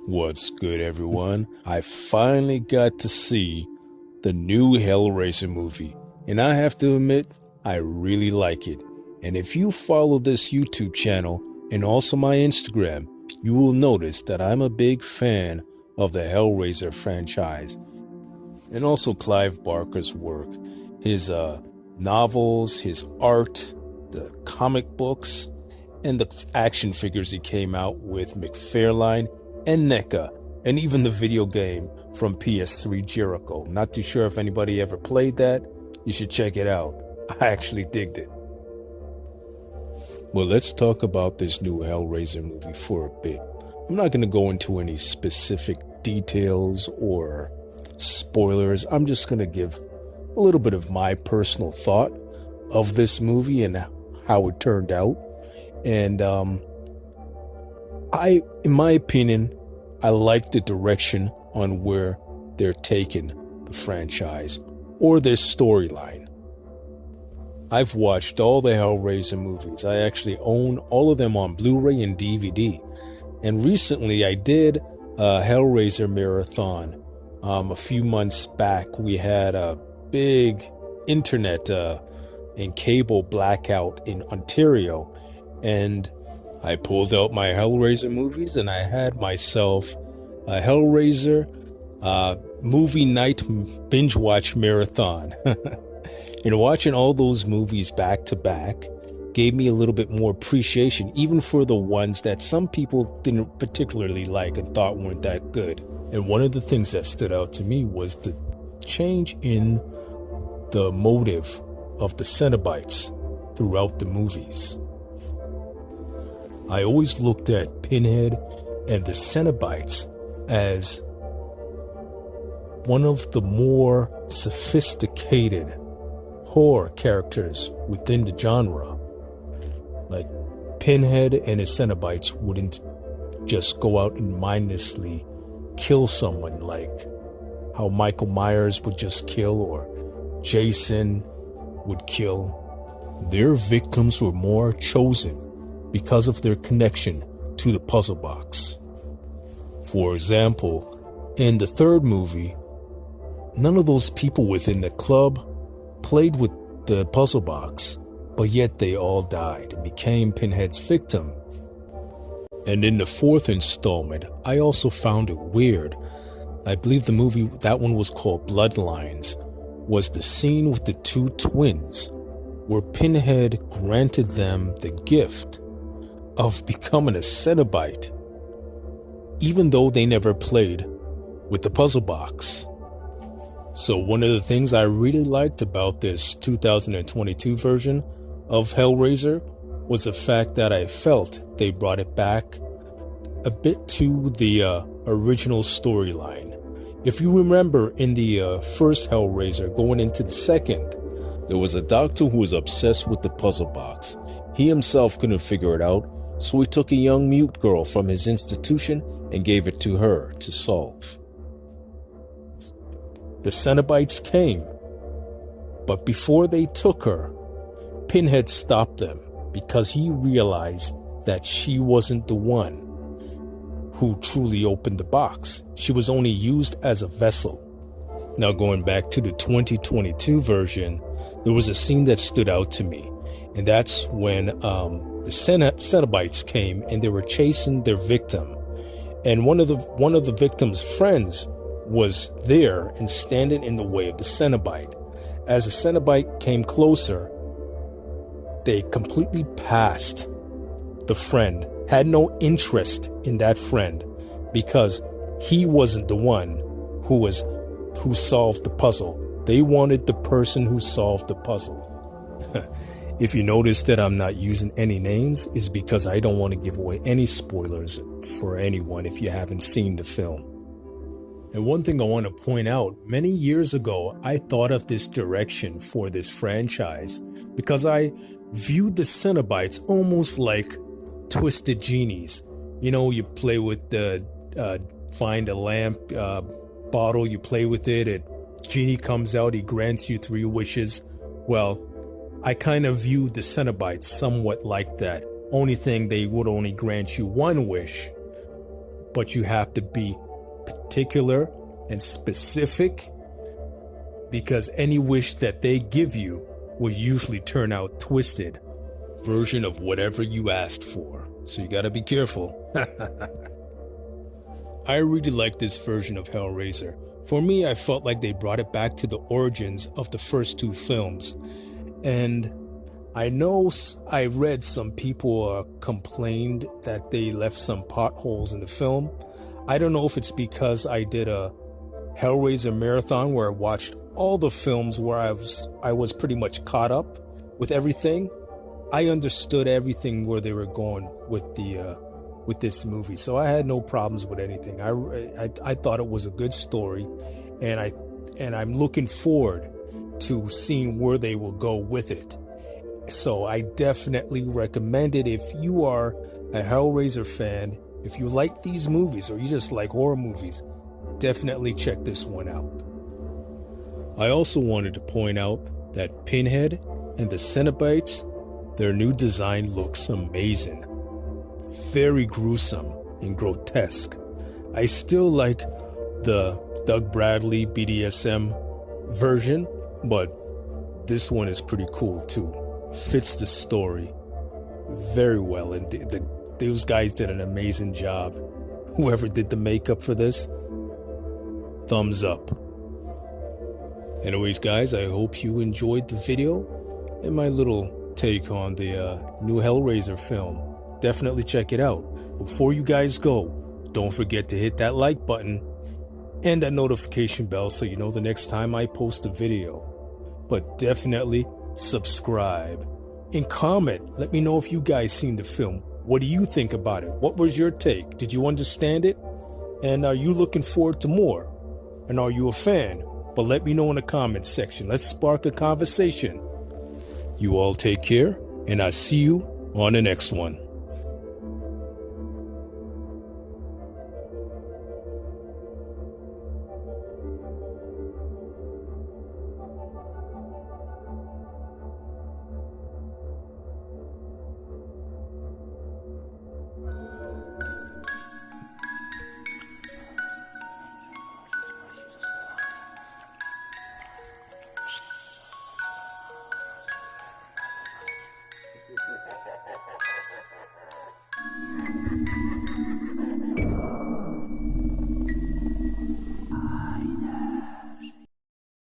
What's good, everyone? I finally got to see the new Hellraiser movie, and I have to admit, I really like it. And if you follow this YouTube channel and also my Instagram, you will notice that I'm a big fan of the Hellraiser franchise and also Clive Barker's work. His novels, his art, the comic books, and the action figures he came out with McFarlane and NECA, and even the video game from PS3 Jericho. Not too sure if anybody ever played that. You should check it out. I actually digged it. Well, let's talk about this new Hellraiser movie for a bit. I'm not going to go into any specific details or spoilers. I'm just going to give a little bit of my personal thought of this movie and how it turned out. And in my opinion, I like the direction on where they're taking the franchise or this storyline. I've watched all the Hellraiser movies. I actually own all of them on Blu-ray and DVD. And recently I did a Hellraiser marathon. A few months back, we had a big internet and cable blackout in Ontario. And I pulled out my Hellraiser movies and I had myself a Hellraiser movie night binge watch marathon. And watching all those movies back to back gave me a little bit more appreciation, even for the ones that some people didn't particularly like and thought weren't that good. And one of the things that stood out to me was the change in the motive of the Cenobites throughout the movies. I always looked at Pinhead and the Cenobites as one of the more sophisticated horror characters within the genre. Like, Pinhead and his Cenobites wouldn't just go out and mindlessly kill someone like how Michael Myers would just kill or Jason would kill. Their victims were more chosen because of their connection to the puzzle box. For example, in the third movie, none of those people within the club played with the puzzle box, but yet they all died and became Pinhead's victim. And in the fourth installment, I also found it weird. I believe the movie, that one was called Bloodlines, was the scene with the two twins where Pinhead granted them the gift of becoming a Cenobite, even though they never played with the puzzle box. So one of the things I really liked about this 2022 version of Hellraiser was the fact that I felt they brought it back a bit to the original storyline. If you remember, in the first Hellraiser going into the second, there was a doctor who was obsessed with the puzzle box. He himself couldn't figure it out, so he took a young mute girl from his institution and gave it to her to solve. The Cenobites came, but before they took her, Pinhead stopped them because he realized that she wasn't the one who truly opened the box. She was only used as a vessel. Now, going back to the 2022 version, there was a scene that stood out to me, and that's when the Cenobites came and they were chasing their victim, and one of the victim's friends was there and standing in the way of the Cenobite. As the Cenobite came closer, they completely passed the friend, had no interest in that friend because he wasn't the one who solved the puzzle. They wanted the person who solved the puzzle. If you notice that I'm not using any names, is because I don't want to give away any spoilers for anyone if you haven't seen the film. And one thing I want to point out, many years ago, I thought of this direction for this franchise because I viewed the Cenobites almost like twisted genies. You know, you play with the, find a lamp bottle, you play with it, a genie comes out, he grants you 3 wishes. Well, I kind of viewed the Cenobites somewhat like that. Only thing, they would only grant you 1 wish. but you have to be particular and specific, because any wish that they give you will usually turn out twisted version of whatever you asked for. So you gotta be careful. I really like this version of Hellraiser. For me, I felt like they brought it back to the origins of the first two films. And I know I read some people complained that they left some potholes in the film. I don't know if it's because I did a Hellraiser marathon where I watched all the films where I was pretty much caught up with everything. I understood everything where they were going with this movie, so I had no problems with anything. I thought it was a good story, and I'm looking forward to seeing where they will go with it. So I definitely recommend it if you are a Hellraiser fan. If you like these movies or you just like horror movies, definitely check this one out. I also wanted to point out that Pinhead and the Cenobites, their new design looks amazing. Very gruesome and grotesque. I still like the Doug Bradley BDSM version, but this one is pretty cool too. Fits the story very well, and those guys did an amazing job. Whoever did the makeup for this, thumbs up. Anyways, guys, I hope you enjoyed the video and my little take on the new Hellraiser film. Definitely check it out. Before you guys go, don't forget to hit that like button and that notification bell so you know the next time I post a video. But definitely subscribe and comment. Let me know if you guys seen the film. What do you think about it? What was your take? Did you understand it? And are you looking forward to more? And are you a fan? But let me know in the comments section. Let's spark a conversation. You all take care, and I'll see you on the next one.